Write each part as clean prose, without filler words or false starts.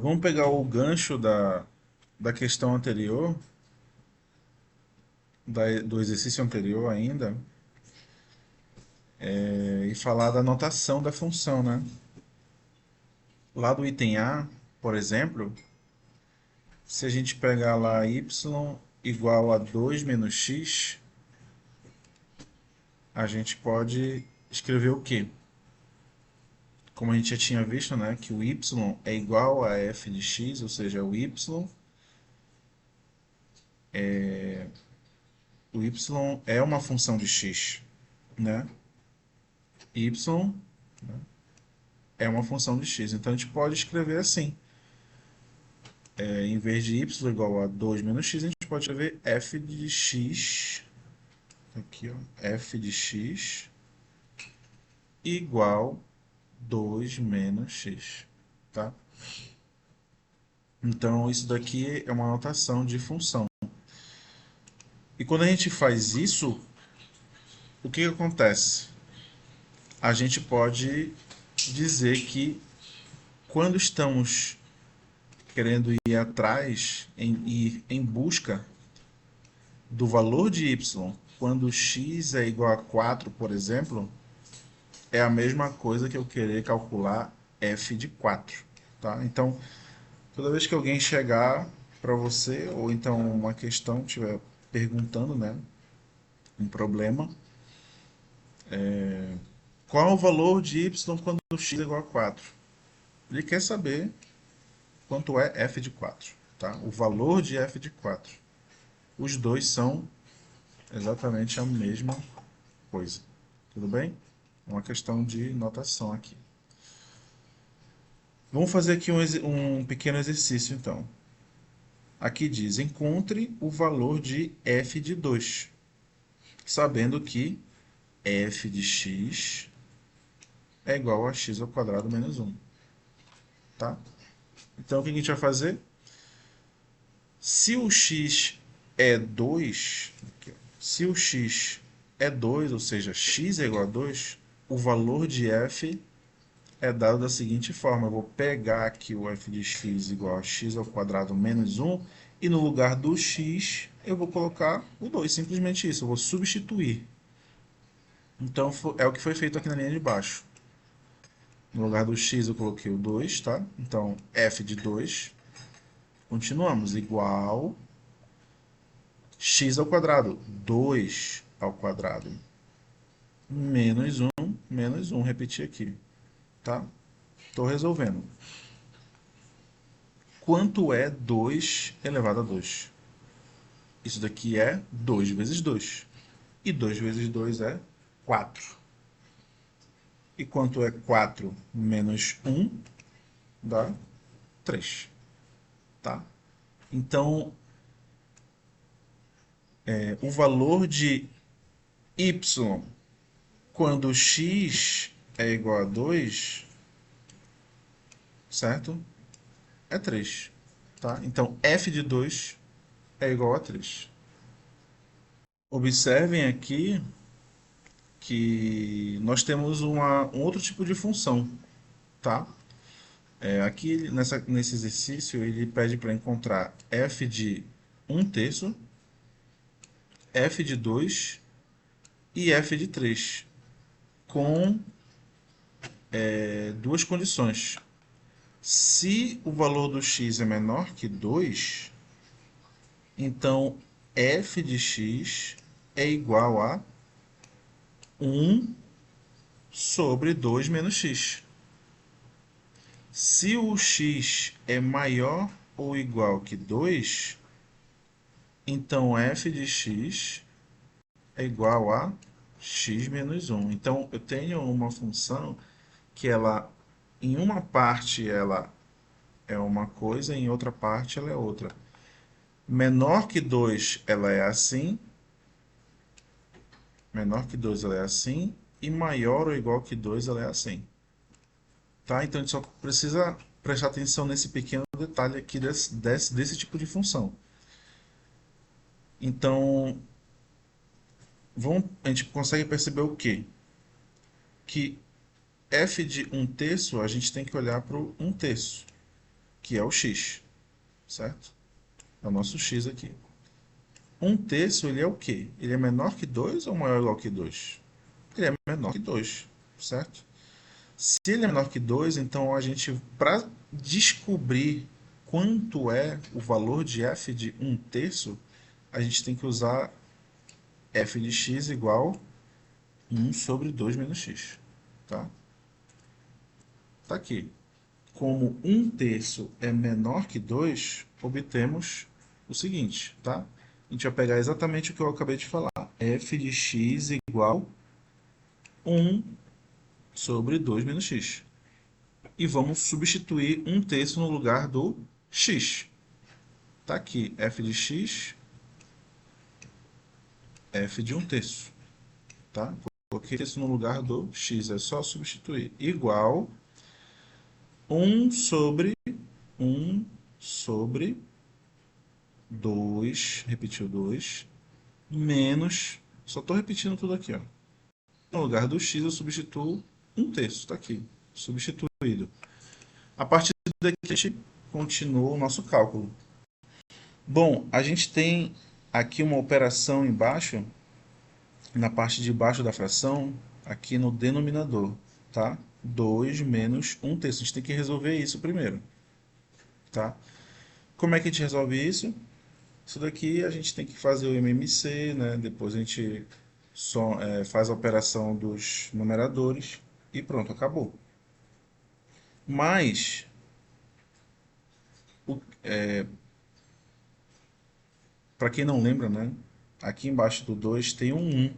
Vamos pegar o gancho da questão anterior, do exercício anterior ainda, e falar da notação da função, né? Lá do item A, por exemplo, se a gente pegar lá y igual a 2 menos x, a gente pode escrever o quê? Como a gente já tinha visto, né, que o y é igual a f de x, ou seja, o y é uma função de x, né? Y é uma função de x. Então a gente pode escrever assim. Em vez de y igual a 2 menos x, a gente pode escrever f de x, aqui, ó, f de x igual 2 menos x, tá? Então isso daqui é uma notação de função. E quando a gente faz isso, o que acontece? A gente pode dizer que quando estamos querendo ir atrás, ir em busca do valor de y, quando x é igual a 4, por exemplo, é a mesma coisa que eu querer calcular f de 4. Tá? Então, toda vez que alguém chegar para você, ou então uma questão estiver perguntando, né, um problema, qual é o valor de y quando x é igual a 4? Ele quer saber quanto é f de 4. Tá? O valor de f de 4. Os dois são exatamente a mesma coisa. Tudo bem? É uma questão de notação aqui. Vamos fazer aqui um pequeno exercício, então. Aqui diz, encontre o valor de f de 2, sabendo que f de x é igual a x ao quadrado menos 1. Tá? Então, o que a gente vai fazer? Se o x é 2, aqui, se o x é 2, ou seja, x é igual a 2, o valor de f é dado da seguinte forma. Eu vou pegar aqui o f de x igual a x ao quadrado menos 1 e no lugar do x eu vou colocar o 2, simplesmente isso. Eu vou substituir. Então é o que foi feito aqui na linha de baixo. No lugar do x eu coloquei o 2, tá? Então f de 2, continuamos, igual x ao quadrado, 2 ao quadrado, menos 1, repetir aqui, tá? Estou resolvendo. Quanto é 2 elevado a 2? Isso daqui é 2 vezes 2. E 2 vezes 2 é 4. E quanto é 4 menos 1? Dá 3. Tá? Então, o valor de y quando x é igual a 2, certo? É 3. Tá? Então, f de 2 é igual a 3. Observem aqui que nós temos um outro tipo de função, tá? Aqui nesse exercício ele pede para encontrar f de 1/3, f de 2 e f de 3, com duas condições. Se o valor do x é menor que 2, então f de x é igual a 1 sobre 2 menos x. Se o x é maior ou igual que 2, então f de x é igual a x menos 1. Então, eu tenho uma função que ela, em uma parte ela é uma coisa, em outra parte ela é outra. Menor que 2 ela é assim, menor que 2 ela é assim, e maior ou igual que 2 ela é assim. Tá? Então, a gente só precisa prestar atenção nesse pequeno detalhe aqui desse tipo de função. Então, a gente consegue perceber o quê? Que f de 1/3 a gente tem que olhar para o 1/3, que é o x, certo? É o nosso x aqui. 1/3, ele é o quê? Ele é menor que 2 ou maior ou igual que 2? Ele é menor que 2, certo? Se ele é menor que 2, então a gente, para descobrir quanto é o valor de f de 1/3, a gente tem que usar f de x igual 1 sobre 2 menos x. Tá? Tá aqui. Como 1/3 é menor que 2, obtemos o seguinte, tá? A gente vai pegar exatamente o que eu acabei de falar. F de x igual 1 sobre 2 menos x. E vamos substituir 1/3 no lugar do x. Tá aqui, f de x, f de 1/3. Tá? Coloquei isso no lugar do x, é só substituir. Igual 1 sobre 1 sobre 2, repetiu 2, menos, só estou repetindo tudo aqui, ó. No lugar do x eu substituo 1/3, está aqui, substituído. A partir daqui a gente continua o nosso cálculo. Bom, a gente tem aqui uma operação embaixo, na parte de baixo da fração, aqui no denominador, tá? 2 menos 1/3. A gente tem que resolver isso primeiro, tá? Como é que a gente resolve isso? Isso daqui a gente tem que fazer o MMC, né? Depois a gente faz a operação dos numeradores e pronto, acabou. Mas, para quem não lembra, né? Aqui embaixo do 2 tem um 1,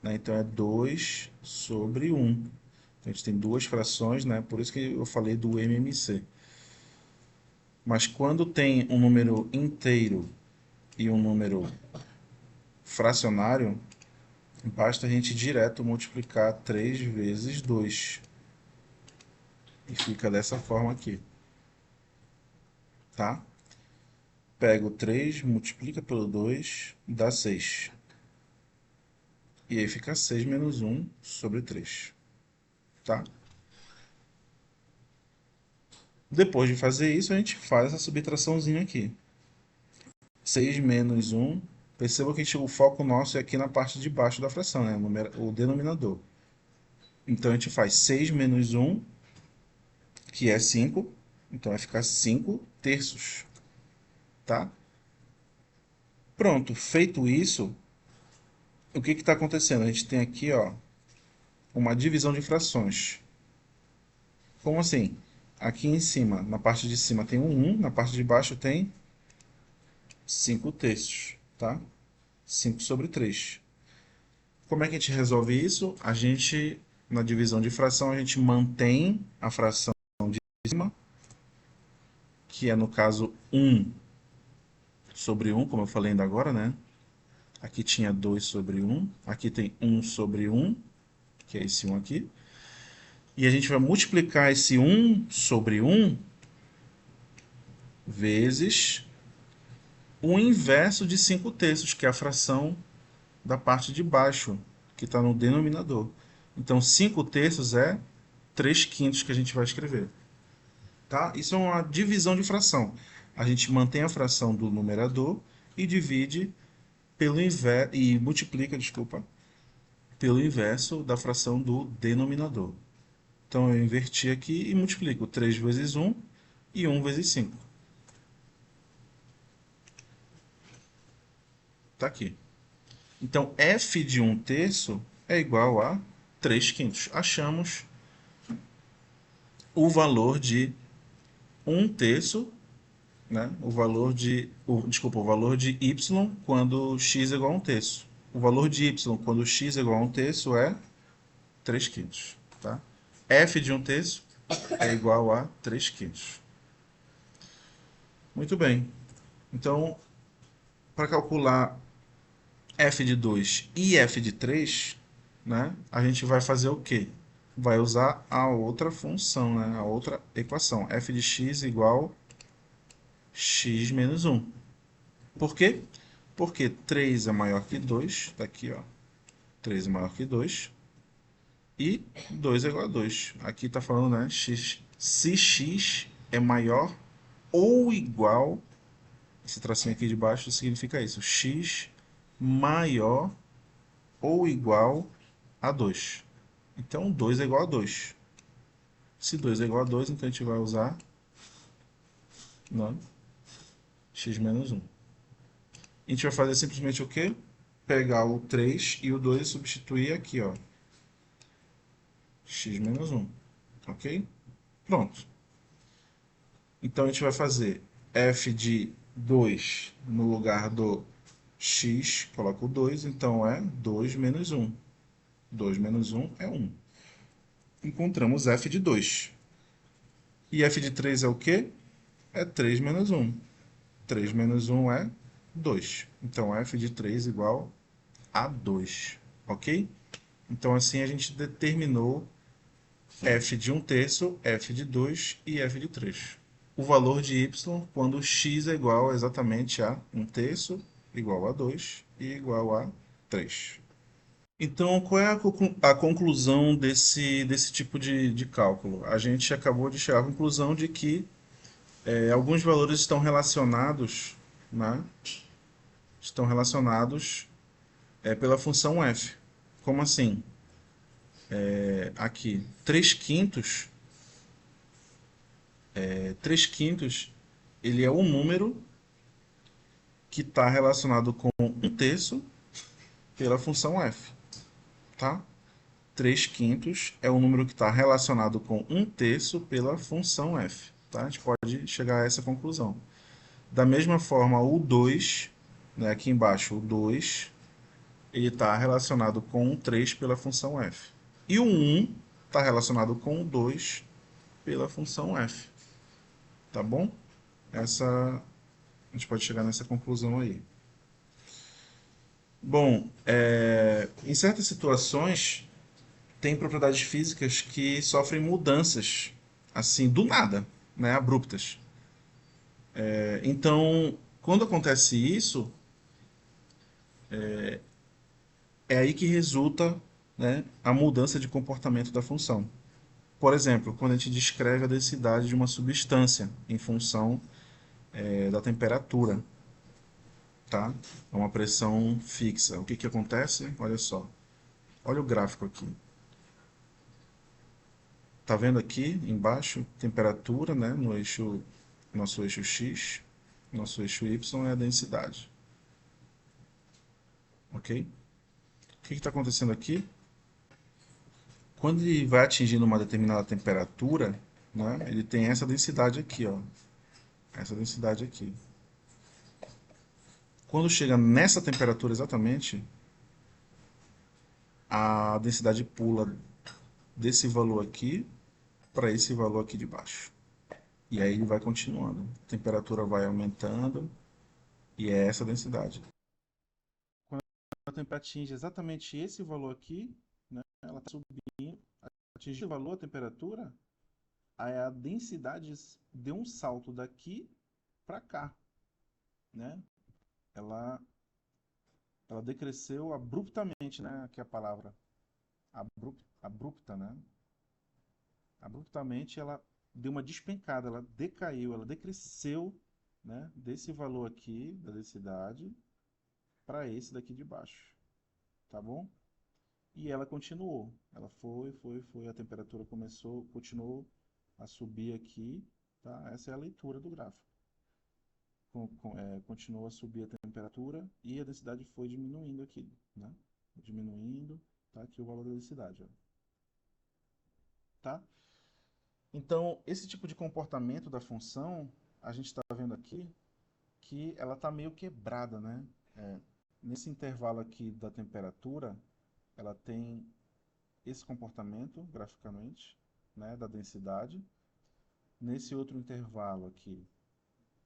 né? Então é 2 sobre 1. Então a gente tem duas frações, né? Por isso que eu falei do MMC. Mas quando tem um número inteiro e um número fracionário, basta a gente direto multiplicar 3 vezes 2. E fica dessa forma aqui. Tá? Pega o 3, multiplica pelo 2, dá 6. E aí fica 6 menos 1 sobre 3. Tá? Depois de fazer isso, a gente faz essa subtraçãozinha aqui. 6 menos 1. Perceba que o foco nosso é aqui na parte de baixo da fração, né? O denominador. Então a gente faz 6 menos 1, que é 5. Então vai ficar 5/3. Tá? Pronto, feito isso, o que está acontecendo? A gente tem aqui, ó, uma divisão de frações. Como assim? Aqui em cima, na parte de cima tem um 1, na parte de baixo tem 5/3, tá? 5 sobre 3. Como é que a gente resolve isso? A gente, na divisão de fração, a gente mantém a fração de cima, que é no caso 1 sobre 1, como eu falei ainda agora, né? Aqui tinha 2 sobre 1, aqui tem 1 sobre 1, que é esse 1 aqui. E a gente vai multiplicar esse 1 sobre 1 vezes o inverso de 5/3, que é a fração da parte de baixo, que está no denominador. Então, 5/3 é 3/5 que a gente vai escrever. Tá? Isso é uma divisão de fração. A gente mantém a fração do numerador e divide pelo inverso, e multiplica, desculpa, pelo inverso da fração do denominador. Então, eu inverti aqui e multiplico 3 vezes 1 e 1 vezes 5. Está aqui. Então, f de 1/3 é igual a 3/5. Achamos o valor de 1/3, né? Desculpa, o valor de y quando x é igual a 1/3. O valor de y quando x é igual a 1/3 é 3/5. Tá? F de 1/3 é igual a 3/5. Muito bem. Então, para calcular f de 2 e f de 3, né, a gente vai fazer o quê? Vai usar a outra função, né, a outra equação. F de x igual x menos 1. Por quê? Porque 3 é maior que 2, está aqui, ó. 3 é maior que 2 e 2 é igual a 2. Aqui está falando, né, x, se x é maior ou igual, esse tracinho aqui de baixo significa isso, x maior ou igual a 2. Então, 2 é igual a 2. Se 2 é igual a 2, então a gente vai usar, né, x menos 1. A gente vai fazer simplesmente o quê? Pegar o 3 e o 2 e substituir aqui, ó, x menos 1. Ok? Pronto. Então a gente vai fazer f de 2 no lugar do x, coloca o 2, então é 2 menos 1. 2 menos 1 é 1. Encontramos f de 2. E f de 3 é o quê? É 3 menos 1. 3 menos 1 é 2. Então f de 3 igual a 2. Ok? Então assim a gente determinou f de 1/3, f de 2 e f de 3. O valor de y quando x é igual exatamente a 1/3, igual a 2 e igual a 3. Então, qual é a conclusão desse tipo de cálculo? A gente acabou de chegar à conclusão de que alguns valores estão relacionados, né? Estão relacionados pela função f. Como assim? Aqui, 3 quintos, ele é um número que está relacionado com 1/3 pela função f, tá? 3 quintos é um número que está relacionado com 1/3 pela função f, tá? A gente pode chegar a essa conclusão. Da mesma forma, o 2, né, aqui embaixo, o 2, ele está relacionado com o 3 pela função f. E o 1 está relacionado com o 2 pela função f, tá bom? A gente pode chegar nessa conclusão aí. Bom, em certas situações, tem propriedades físicas que sofrem mudanças, assim, do nada, né, abruptas. Então, quando acontece isso, é aí que resulta, né, a mudança de comportamento da função. Por exemplo, quando a gente descreve a densidade de uma substância em função da temperatura, tá? É uma pressão fixa. O que que acontece? Olha só. Olha o gráfico aqui. Tá vendo aqui embaixo? Temperatura, né? No eixo, nosso eixo x, nosso eixo y é a densidade. Ok? O que está acontecendo aqui? Quando ele vai atingindo uma determinada temperatura, né? Ele tem essa densidade aqui, ó. Essa densidade aqui. Quando chega nessa temperatura exatamente, a densidade pula desse valor aqui para esse valor aqui de baixo. E aí ele vai continuando. A temperatura vai aumentando e é essa densidade. Quando a temperatura atinge exatamente esse valor aqui, né, ela está subindo, atingiu o valor, a temperatura, aí a densidade deu um salto daqui para cá, né? Ela, ela decresceu abruptamente, né? Que é a palavra abrupta, né? Abruptamente ela deu uma despencada, ela decaiu, ela decresceu, né? Desse valor aqui da densidade para esse daqui de baixo, tá bom? E ela continuou, ela foi, a temperatura continuou a subir aqui, tá? Essa é a leitura do gráfico. Continuou a subir a temperatura e a densidade foi diminuindo aqui, né? Diminuindo, tá aqui o valor da densidade, ó. Tá? Então, esse tipo de comportamento da função, a gente está vendo aqui que ela está meio quebrada, né? Nesse intervalo aqui da temperatura, ela tem esse comportamento, graficamente, né, da densidade. Nesse outro intervalo aqui,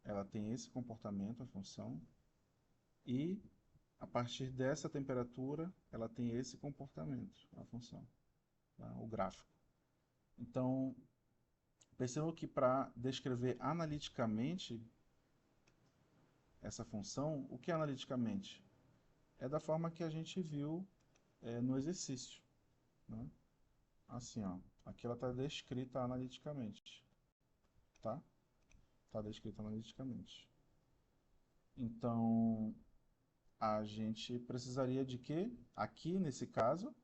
ela tem esse comportamento, a função. E, a partir dessa temperatura, ela tem esse comportamento, a função, tá? O gráfico. Então, percebam que para descrever analiticamente essa função, o que é analiticamente? É da forma que a gente viu no exercício, né? Assim, ó, aqui ela está descrita analiticamente, tá? está descrito analiticamente. Então, a gente precisaria de quê? Aqui, nesse caso,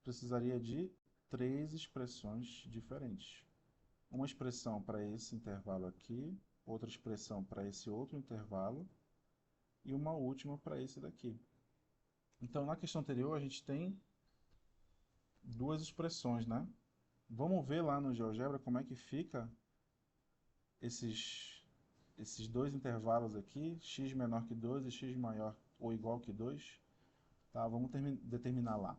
precisaria de três expressões diferentes. Uma expressão para esse intervalo aqui, outra expressão para esse outro intervalo e uma última para esse daqui. Então, na questão anterior, a gente tem duas expressões, né? Vamos ver lá no GeoGebra como é que fica esses dois intervalos aqui, x menor que 2 e x maior ou igual que 2. Tá, vamos determinar lá.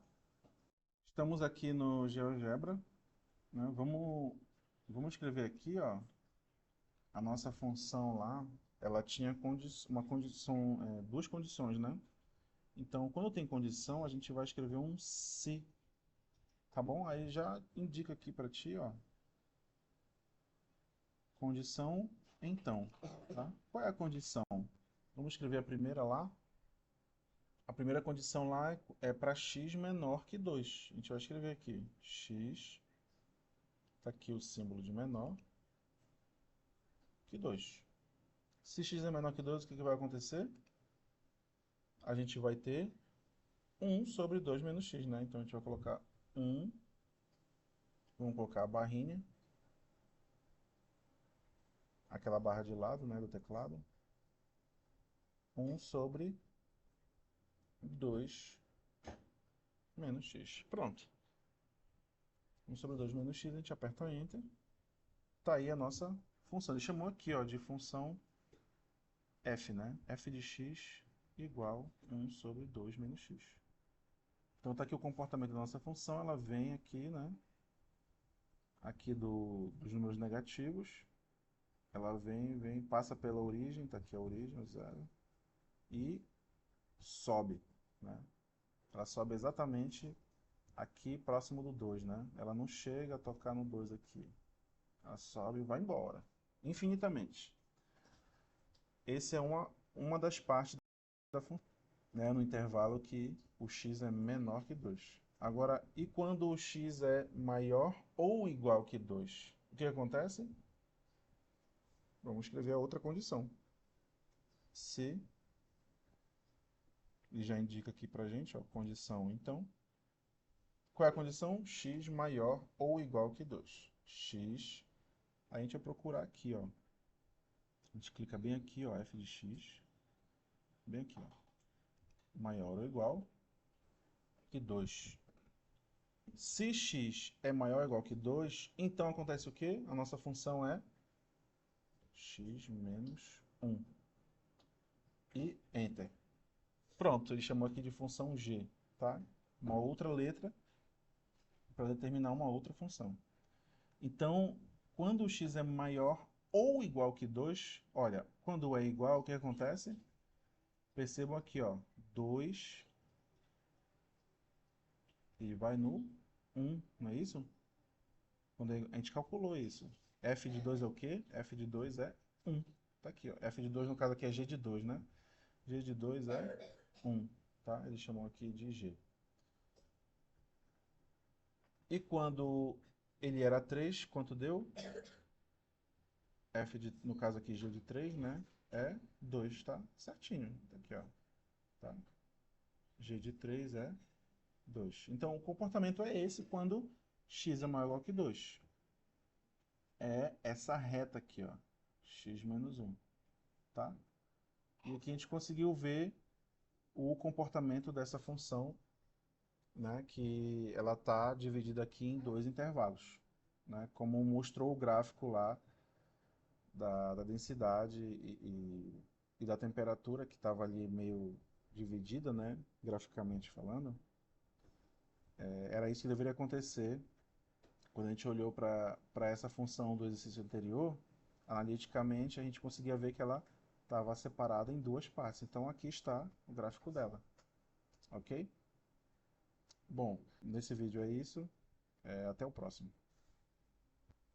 Estamos aqui no GeoGebra, né? Vamos escrever aqui, ó, a nossa função lá, ela tinha uma condição, duas condições, né? Então, quando tem condição, a gente vai escrever um se, tá bom? Aí já indica aqui para ti, ó, condição então, tá? Qual é a condição? Vamos escrever a primeira lá. A primeira condição lá é para x menor que 2. A gente vai escrever aqui, x, tá aqui o símbolo de menor, que 2. Se x é menor que 2, o que vai acontecer? A gente vai ter 1 sobre 2 menos x, né? Então a gente vai colocar 1, vamos colocar a barrinha, aquela barra de lado, né, do teclado. 1 sobre 2 menos x. Pronto. 1 sobre 2 menos x, a gente aperta Enter. Tá aí a nossa função. Ele chamou aqui, ó, de função f, né? f de x igual 1 sobre 2 menos x. Então tá aqui o comportamento da nossa função, ela vem aqui, né? Aqui dos números negativos, ela vem, passa pela origem, tá aqui a origem, o zero, e sobe, né? Ela sobe exatamente aqui próximo do 2, né? Ela não chega a tocar no 2 aqui. Ela sobe e vai embora, infinitamente. Essa é uma das partes da função, né, no intervalo que o x é menor que 2. Agora, e quando o x é maior ou igual que 2? O que acontece? Vamos escrever a outra condição. Se, ele já indica aqui pra gente, ó, condição então. Qual é a condição? X maior ou igual que 2. X, a gente vai procurar aqui, ó. A gente clica bem aqui, ó, f de x, bem aqui, ó. Maior ou igual que 2. Se x é maior ou igual que 2, então acontece o quê? A nossa função é x menos 1. E Enter. Pronto, ele chamou aqui de função g, tá? Uma outra letra para determinar uma outra função. Então, quando o x é maior ou igual que 2, olha, quando é igual, o que acontece? Percebam aqui, ó, 2 e vai no 1, não é isso? Quando a gente calculou isso. F de 2 é o quê? F de 2 é 1. Tá aqui, ó. F de 2 no caso aqui é G de 2, né? G de 2 é 1, tá? Eles chamam aqui de G. E quando ele era 3, quanto deu? F de, no caso aqui, G de 3, né? É 2, tá? Certinho. Tá aqui, ó. Tá? G de 3 é 2. Então, o comportamento é esse quando x é maior ou igual que 2. É essa reta aqui, ó. X menos 1, tá? E aqui a gente conseguiu ver o comportamento dessa função, né? Que ela está dividida aqui em dois intervalos, né? Como mostrou o gráfico lá da densidade e da temperatura, que estava ali meio dividida, né? Graficamente falando. Era isso que deveria acontecer quando a gente olhou para essa função do exercício anterior. Analiticamente, a gente conseguia ver que ela estava separada em duas partes. Então, aqui está o gráfico dela. Ok? Bom, nesse vídeo é isso. Até o próximo.